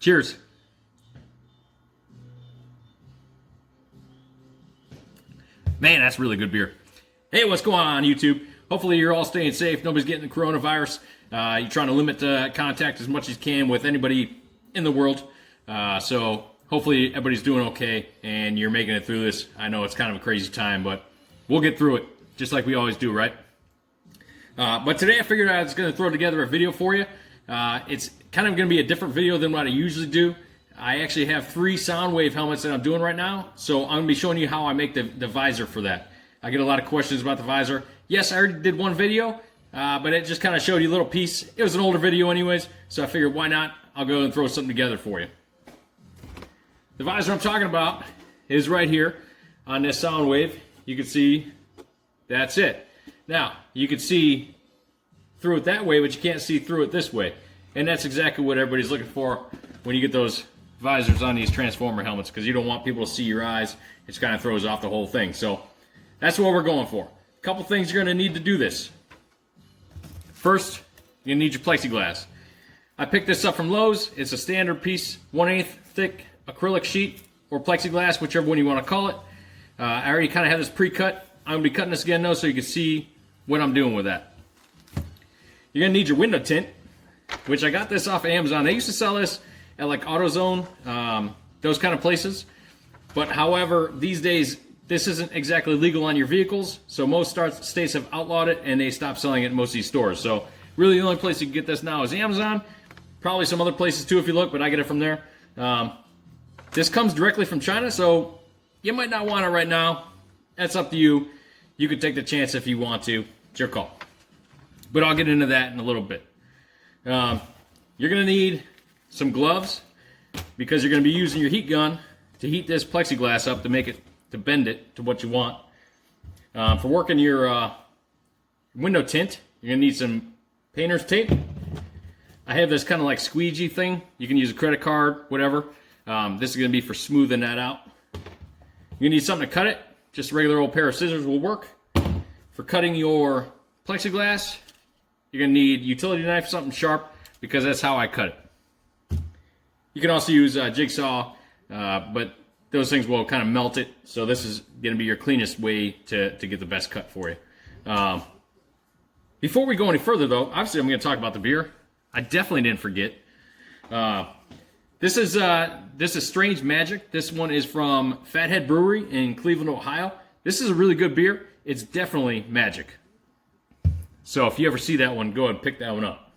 Cheers. Man, that's really good beer. Hey, what's going on YouTube? Hopefully you're all staying safe. Nobody's getting the coronavirus. You're trying to limit contact as much as you can with anybody in the world. So hopefully everybody's doing okay and you're making it through this. I know it's kind of a crazy time, but we'll get through it just like we always do, right? But today I figured I was going to throw together a video for you. It's kind of going to be a different video than what I usually do. I actually have 3 soundwave helmets that I'm doing right now, so I'm going to be showing you how I make the visor for that. I get a lot of questions about the visor. Yes, I already did one video, but it just kind of showed you a little piece. It was an older video anyways, so I figured why not? I'll go and throw something together for you. The visor I'm talking about is right here on this soundwave. You can see that's it. Now, you can see through it that way, but you can't see through it this way. And that's exactly what everybody's looking for when you get those visors on these transformer helmets, because you don't want people to see your eyes. It just kind of throws off the whole thing. So that's what we're going for. A couple things you're going to need to do this. First, you're going to need your plexiglass. I picked this up from Lowe's. It's a standard piece, 1/8 thick acrylic sheet or plexiglass, whichever one you want to call it. I already kind of have this pre-cut. I'm going to be cutting this again though so you can see what I'm doing with that. You're going to need your window tint, which I got this off of Amazon. They used to sell this at like AutoZone, those kind of places. But however, these days, this isn't exactly legal on your vehicles. So most states have outlawed it and they stopped selling it in most of these stores. So really the only place you can get this now is Amazon. Probably some other places too if you look, but I get it from there. This comes directly from China, so you might not want it right now. That's up to you. You can take the chance if you want to. It's your call. But I'll get into that in a little bit. You're going to need some gloves because you're going to be using your heat gun to heat this plexiglass up to bend it to what you want. For working your window tint, you're going to need some painter's tape. I have this kind of like squeegee thing. You can use a credit card, whatever. This is going to be for smoothing that out. You're going to need something to cut it. Just a regular old pair of scissors will work. For cutting your plexiglass, you're going to need utility knife, something sharp, because that's how I cut it. You can also use a jigsaw, but those things will kind of melt it. So this is going to be your cleanest way to get the best cut for you. Before we go any further though, obviously I'm going to talk about the beer. I definitely didn't forget. This is Strange Magic. This one is from Fathead Brewery in Cleveland, Ohio. This is a really good beer. It's definitely magic. So if you ever see that one, go ahead and pick that one up.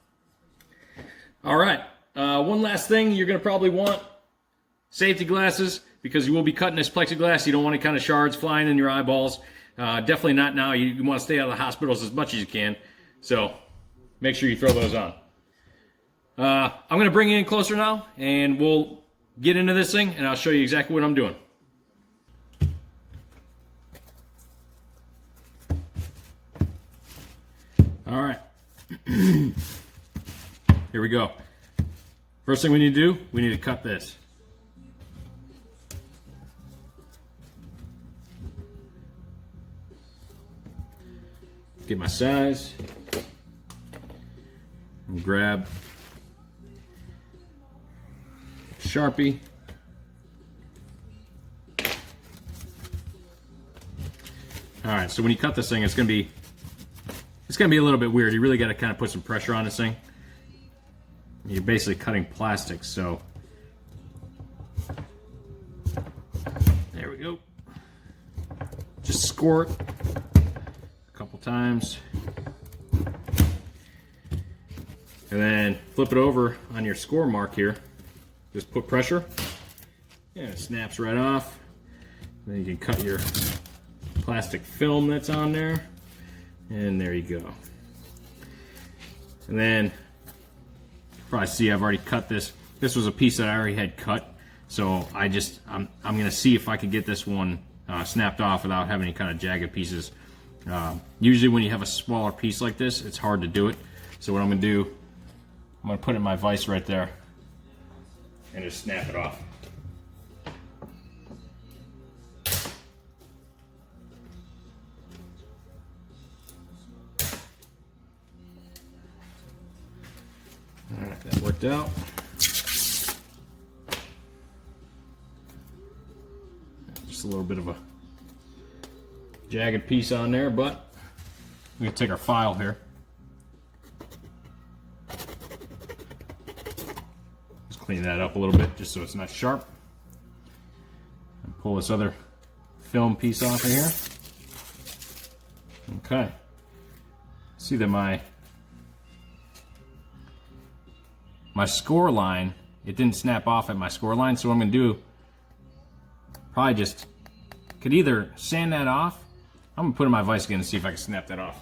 All right. One last thing you're going to probably want, safety glasses, because you will be cutting this plexiglass. You don't want any kind of shards flying in your eyeballs. Definitely not now. You want to stay out of the hospitals as much as you can. So make sure you throw those on. I'm going to bring you in closer now, and we'll get into this thing, and I'll show you exactly what I'm doing. All right. Here we go. First thing we need to do, we need to cut this. Get my size. And grab Sharpie. All right, so when you cut this thing, it's gonna be a little bit weird. You really got to kind of put some pressure on this thing. You're basically cutting plastic, so there we go. Just score it a couple times, and then flip it over on your score mark here. Just put pressure, and it snaps right off. Then you can cut your plastic film that's on there, and there you go. And then probably see I've already cut this. This was a piece that I already had cut, so I'm gonna see if I can get this one snapped off without having any kind of jagged pieces. Usually when you have a smaller piece like this, it's hard to do it. So what I'm gonna do, I'm gonna put it in my vise right there and just snap it off. All right, that worked out. Just a little bit of a jagged piece on there, but we can take our file here. Just clean that up a little bit just so it's not sharp. And pull this other film piece off of here. Okay. See that my score line, it didn't snap off at my score line, so what I'm going to do, probably just could either sand that off. I'm going to put in my vise again and see if I can snap that off.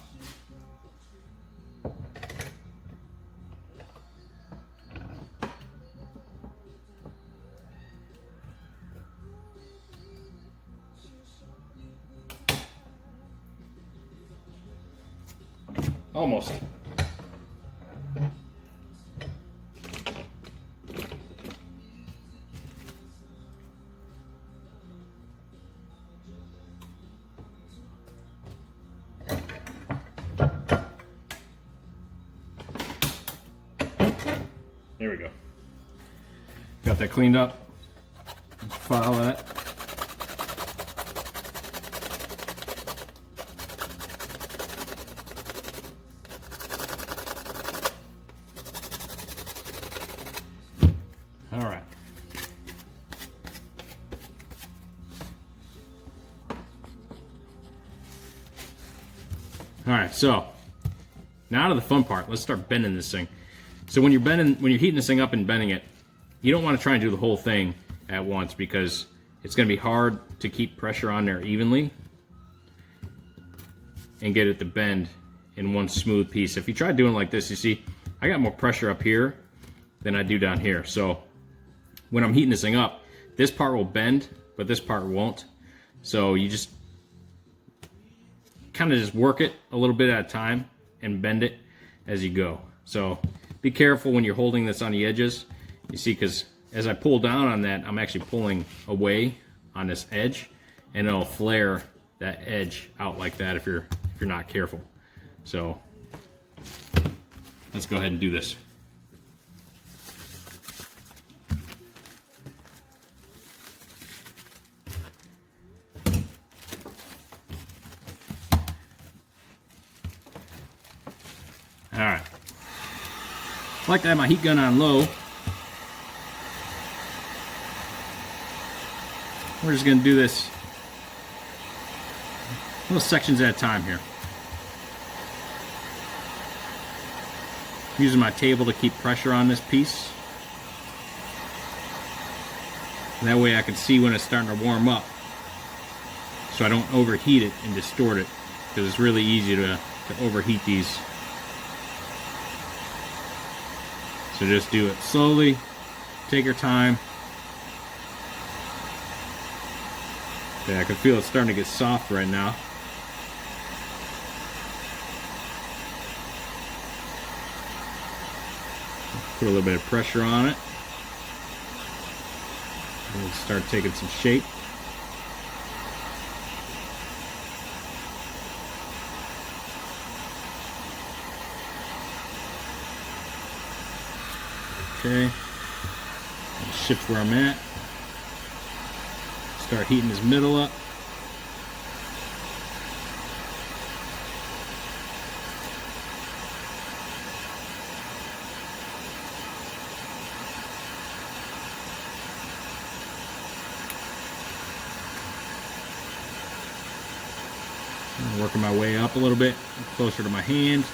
Almost. There we go. Got that cleaned up. Let's file that. All right. All right, so now to the fun part. Let's start bending this thing. So when you're heating this thing up and bending it, you don't want to try and do the whole thing at once because it's going to be hard to keep pressure on there evenly and get it to bend in one smooth piece. If you try doing it like this, you see, I got more pressure up here than I do down here. So when I'm heating this thing up, this part will bend, but this part won't. So you just kind of just work it a little bit at a time and bend it as you go. So be careful when you're holding this on the edges. You see, because as I pull down on that, I'm actually pulling away on this edge, and it'll flare that edge out like that if you're not careful. So let's go ahead and do this. All right. I like to have my heat gun on low. We're just going to do this little sections at a time here. Using my table to keep pressure on this piece. And that way I can see when it's starting to warm up, so I don't overheat it and distort it, because it's really easy to overheat these. So just do it slowly, take your time. Okay, I can feel it's starting to get soft right now. Put a little bit of pressure on it. And it'll start taking some shape. Okay, I'll shift where I'm at. Start heating this middle up. I'm working my way up a little bit, closer to my hand.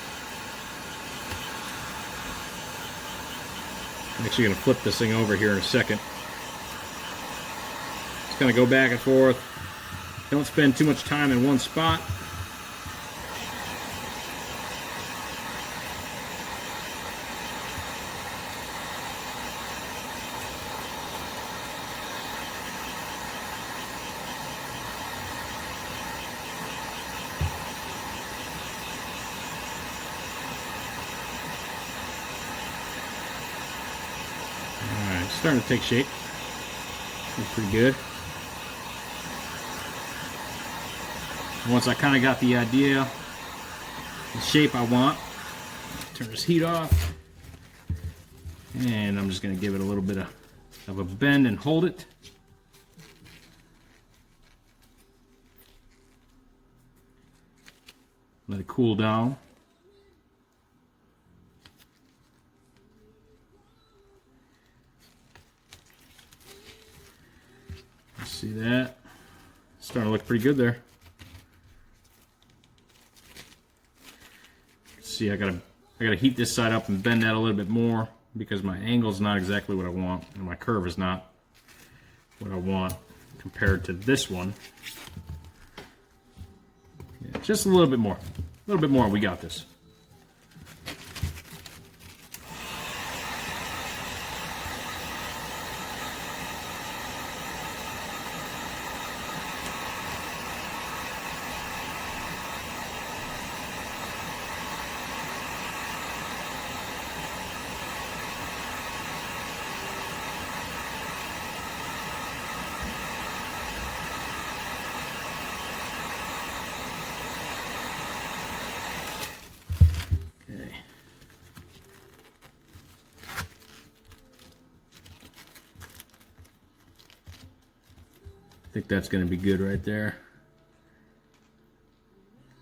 I'm actually going to flip this thing over here in a second. Just going to go back and forth. Don't spend too much time in one spot. Starting to take shape. Looks pretty good. Once I kind of got the idea, the shape I want, turn this heat off, and I'm just going to give it a little bit of a bend and hold it. let it cool down. See that? Starting to look pretty good there. See, I gotta heat this side up and bend that a little bit more because my angle is not exactly what I want, and my curve is not what I want compared to this one. Yeah, just a little bit more. A little bit more, we got this. I think that's going to be good right there.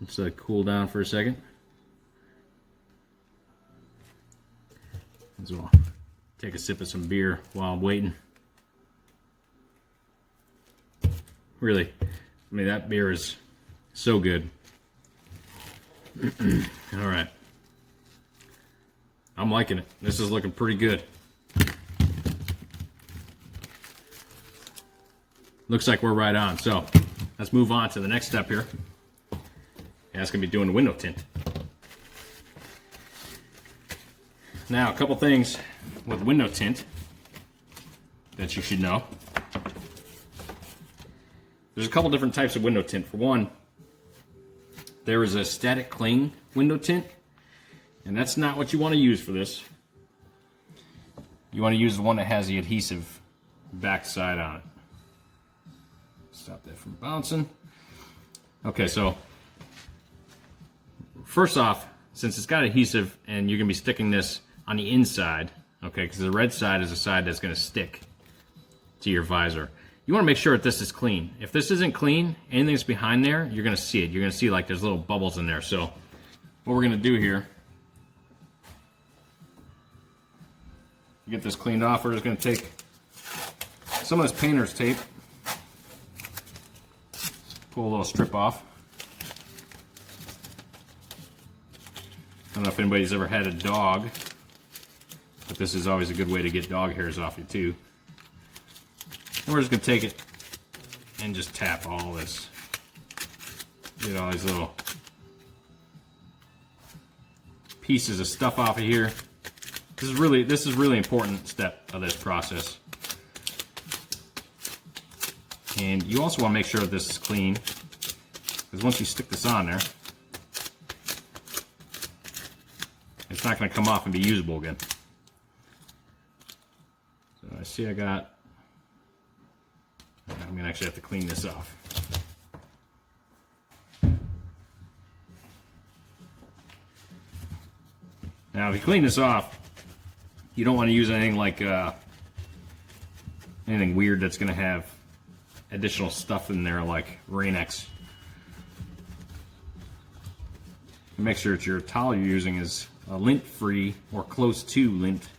Let's let it cool down for a second. As well, take a sip of some beer while I'm waiting. Really, I mean, that beer is so good. All right. I'm liking it. This is looking pretty good. Looks like we're right on. So let's move on to the next step here. Yeah, that's going to be doing the window tint. Now, a couple things with window tint that you should know. There's a couple different types of window tint. For one, there is a static cling window tint, and that's not what you want to use for this. You want to use the one that has the adhesive backside on it. Stop that from bouncing. Okay, so first off, since it's got adhesive and you're going to be sticking this on the inside, okay, because the red side is the side that's going to stick to your visor. You want to make sure that this is clean. If this isn't clean, anything that's behind there, you're going to see it. You're going to see like there's little bubbles in there. So what we're going to do here, to get this cleaned off, we're just going to take some of this painter's tape, pull a little strip off. I don't know if anybody's ever had a dog, but this is always a good way to get dog hairs off you too. And we're just going to take it and just tap all this. Get all these little pieces of stuff off of here. This is really important step of this process. And you also want to make sure that this is clean, because once you stick this on there, it's not going to come off and be usable again. So I see I'm going to actually have to clean this off. Now, if you clean this off, you don't want to use anything like anything weird that's going to have additional stuff in there like Rain-X. Make sure that your towel you're using is lint-free or close to lint-free.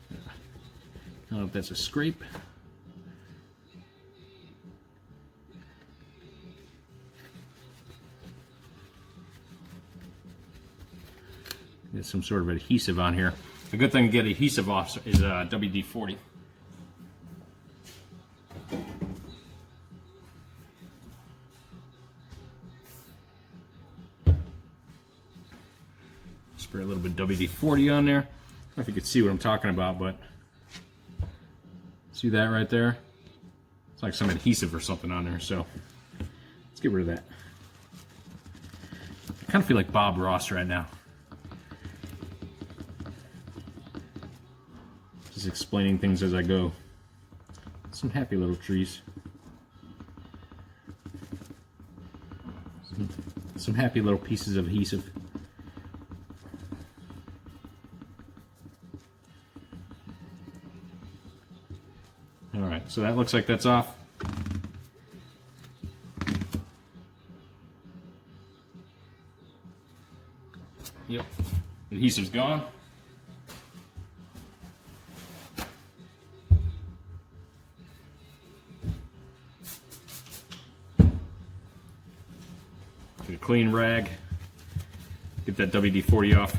I don't know if that's a scrape. Get some sort of adhesive on here. A good thing to get adhesive off is WD-40. Spray a little bit of WD-40 on there. I don't know if you can see what I'm talking about, but see that right there? It's like some adhesive or something on there, so let's get rid of that. I kind of feel like Bob Ross right now. Just explaining things as I go. Some happy little trees. Some happy little pieces of adhesive. Alright, so that looks like that's off. Yep, adhesive's gone. Get a clean rag, get that WD-40 off.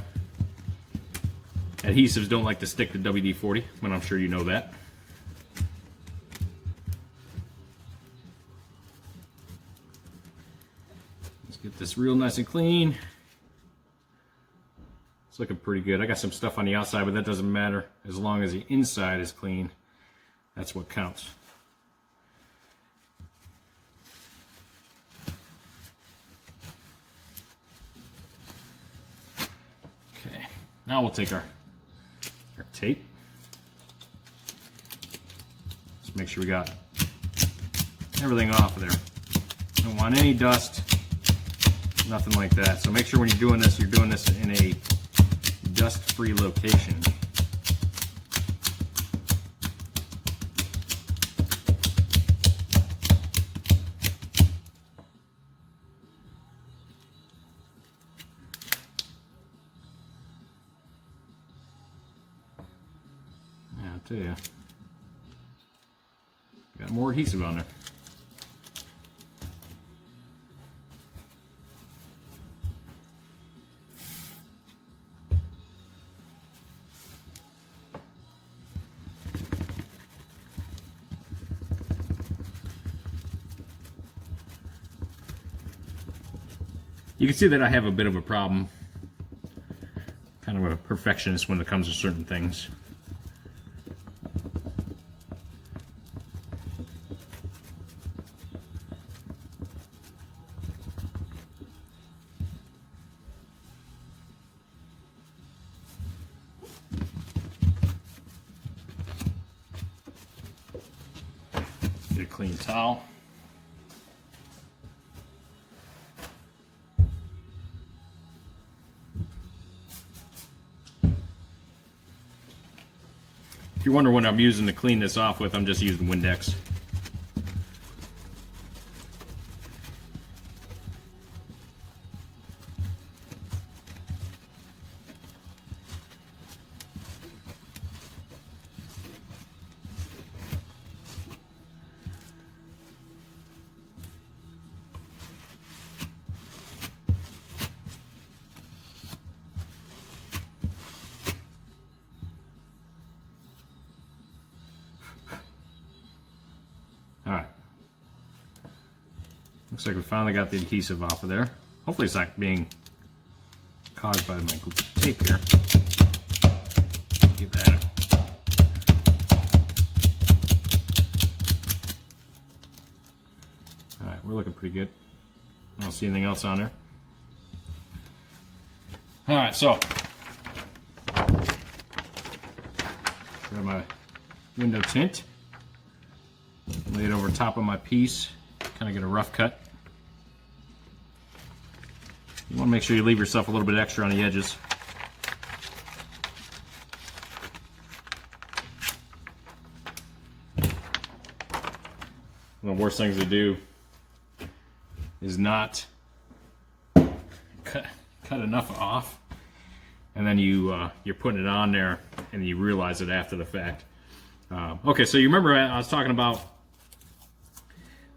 Adhesives don't like to stick to WD-40, but I'm sure you know that. Let's get this real nice and clean. It's looking pretty good. I got some stuff on the outside, but that doesn't matter. As long as the inside is clean, that's what counts. Okay, now we'll take our tape. Just make sure we got everything off of there. Don't want any dust, nothing like that. So make sure when you're doing this in a dust-free location. I'll tell you, got more adhesive on there. You can see that I have a bit of a problem, kind of a perfectionist when it comes to certain things. Get a clean towel. If you wonder what I'm using to clean this off with, I'm just using Windex. Alright. Looks like we finally got the adhesive off of there. Hopefully it's not being caused by my tape here. Get that. Alright, we're looking pretty good. I don't see anything else on there. Alright, so got my window tint. Lay it over top of my piece, kind of get a rough cut. You want to make sure you leave yourself a little bit extra on the edges. One of the worst things to do is not cut enough off, and then you're putting it on there and you realize it after the fact. Okay, so you remember I was talking about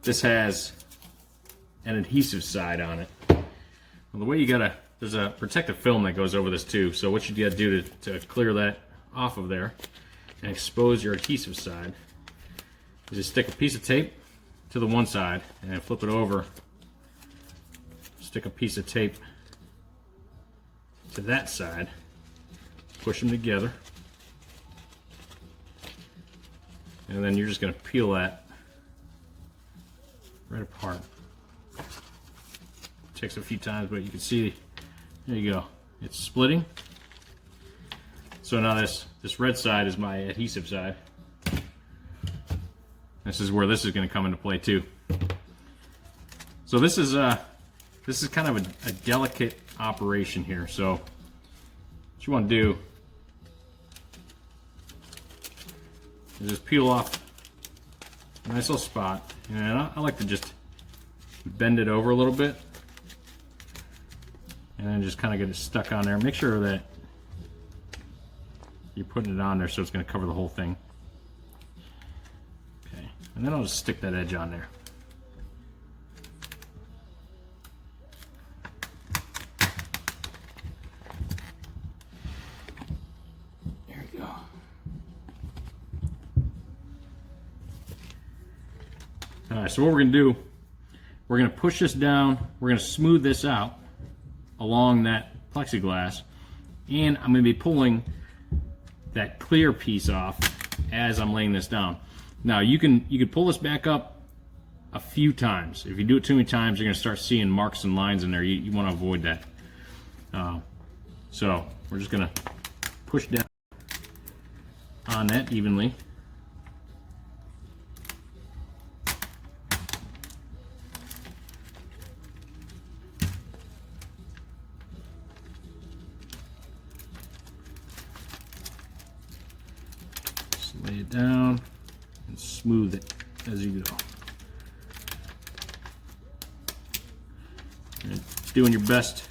this has an adhesive side on it. Well, the way you gotta, there's a protective film that goes over this too. So what you gotta do to clear that off of there and expose your adhesive side is just stick a piece of tape to the one side and then flip it over. Stick a piece of tape to that side. Push them together. And then you're just gonna peel that right apart. Takes a few times, but you can see, there you go. It's splitting. So now this red side is my adhesive side. This is where this is going to come into play too. So this is kind of a delicate operation here. So what you want to do is just peel off a nice little spot, and I like to just bend it over a little bit and then just kind of get it stuck on there. Make sure that you're putting it on there so it's going to cover the whole thing. Okay, and then I'll just stick that edge on there. There we go. All right, so what we're going to do, we're going to push this down, we're going to smooth this out along that plexiglass, and I'm going to be pulling that clear piece off as I'm laying this down. Now you can pull this back up a few times. If you do it too many times, you're going to start seeing marks and lines in there. You want to avoid that. So we're just going to push down on that evenly. Lay it down and smooth it as you go. And doing your best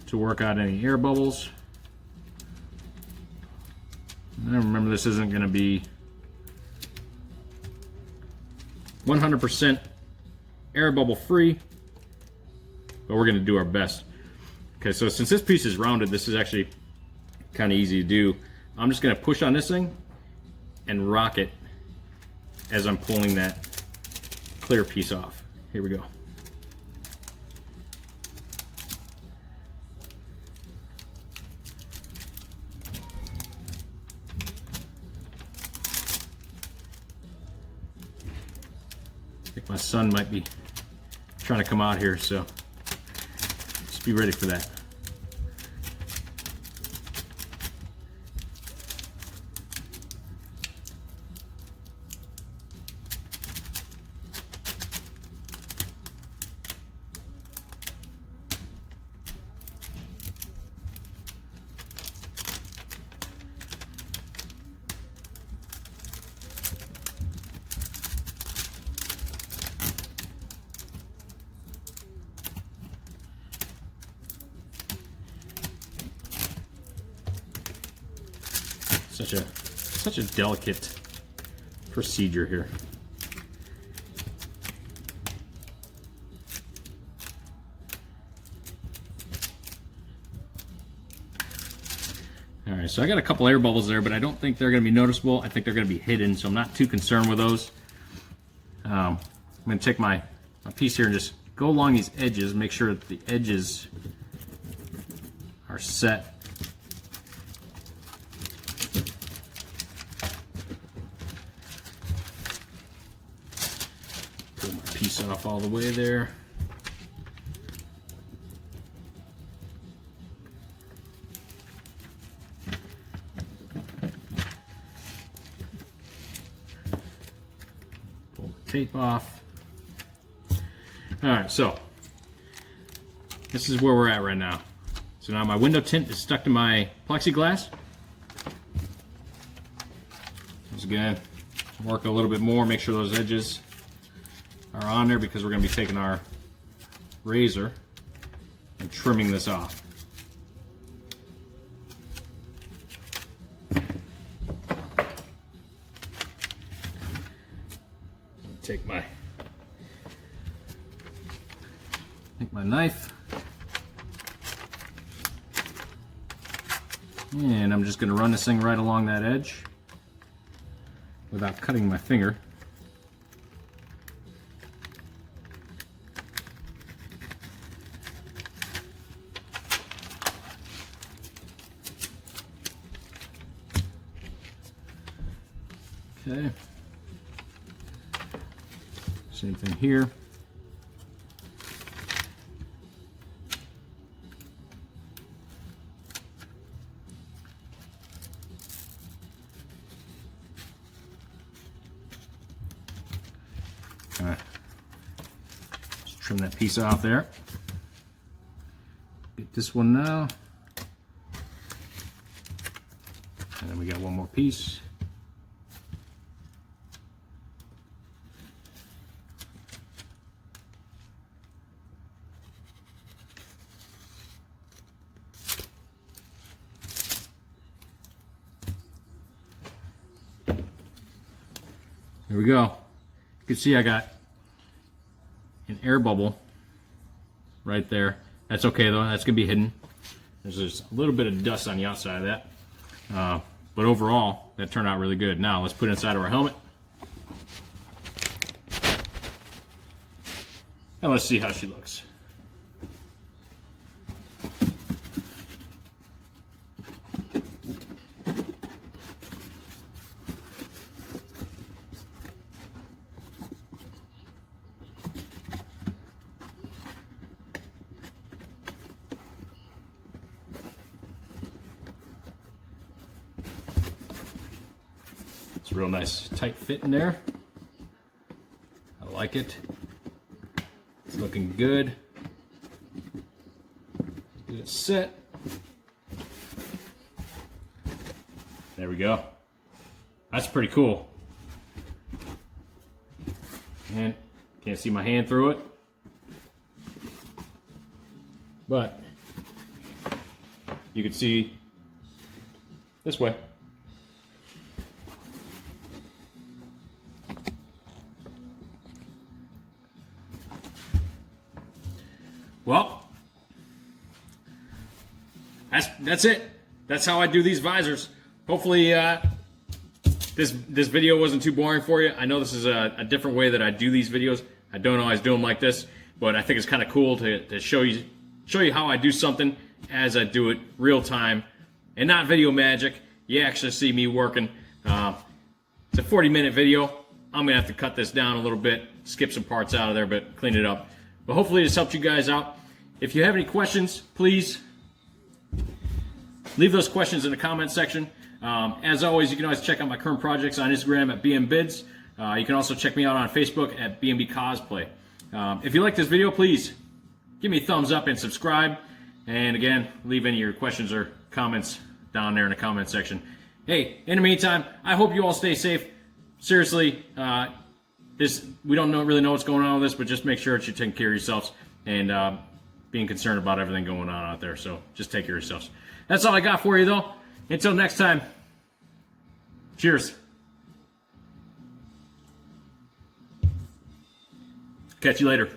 to work out any air bubbles. And remember, this isn't going to be 100% air bubble free, but we're going to do our best. Okay, so since this piece is rounded, this is actually kind of easy to do. I'm just going to push on this thing and rock it as I'm pulling that clear piece off. Here we go. I think my son might be trying to come out here, so just be ready for that. Such a delicate procedure here. All right, so I got a couple air bubbles there, but I don't think they're going to be noticeable. I think they're going to be hidden, so I'm not too concerned with those. I'm going to take my piece here and just go along these edges, make sure that the edges are set. Pull my piece off all the way there. Pull the tape off. All right, so this is where we're at right now. So now my window tint is stuck to my plexiglass. Once again, work a little bit more, make sure those edges are on there because we're going to be taking our razor and trimming this off. Take my knife, and I'm just going to run this thing right along that edge without cutting my finger. Okay. Same thing here. All right. Just trim that piece off there. Get this one now. And then we got one more piece. There we go. You can see I got an air bubble right there. That's okay though, that's gonna be hidden. There's just a little bit of dust on the outside of that. But overall, that turned out really good. Now let's put it inside of our helmet. And let's see how she looks. It's a real nice tight fit in there. I like it. It's looking good. Get it set. There we go. That's pretty cool. And can't see my hand through it. But you can see this way. Well, that's it. That's how I do these visors. Hopefully this video wasn't too boring for you. I know this is a different way that I do these videos. I don't always do them like this, but I think it's kind of cool to show you how I do something as I do it real time and not video magic. You actually see me working. It's a 40-minute video. I'm gonna have to cut this down a little bit, skip some parts out of there, but clean it up. But hopefully this helped you guys out. If you have any questions, please leave those questions in the comment section. As always, you can always check out my current projects on Instagram at BMBids. You can also check me out on Facebook at BMB Cosplay. If you like this video, please give me a thumbs up and subscribe. And again, leave any of your questions or comments down there in the comment section. Hey, in the meantime, I hope you all stay safe. Seriously, we don't really know what's going on with this, but just make sure that you're taking care of yourselves and being concerned about everything going on out there. So just take care of yourselves. That's all I got for you, though. Until next time, cheers. Catch you later.